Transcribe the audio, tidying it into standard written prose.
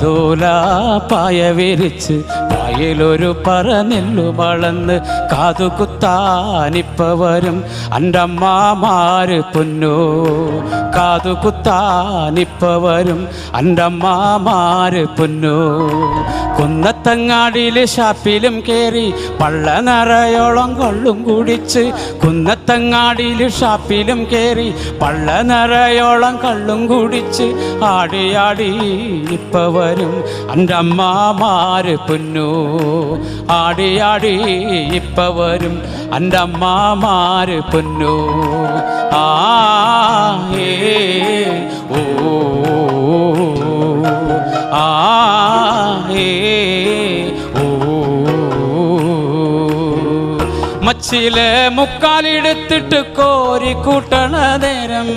കാതോല പായ വിരിച്ച് പായലൊരു പറ നെല്ലു വളർന്ന് കാതുകുത്താനിപ്പ വരും അൻ്റമ്മമാര് പൊന്നോ കാതുകുത്താനിപ്പ വരും അൻ്റമ്മമാര് പൊന്നോ കുന്നത്തങ്ങാടിയിലെ ഷാപ്പിലും കയറി പള്ള നിറയോളം കള്ളും കുടിച്ച് കുന്നത്തങ്ങാടിയിലെ ഷാപ്പിലും കയറി പള്ള നിറയോളം കള്ളും കുടിച്ച് ആടിയാടി ഇപ്പ വരും അൻ്റമ്മമാര് പൊന്നോ ആടിയാടി ഇപ്പ വരും അൻ്റമ്മമാര് പൊന്നോ ആ ഏ ഓ ആ ഏ ഓ മച്ചിലെ മുക്കാലെടുത്തിട്ട് കോരി കൂട്ടണ നേരം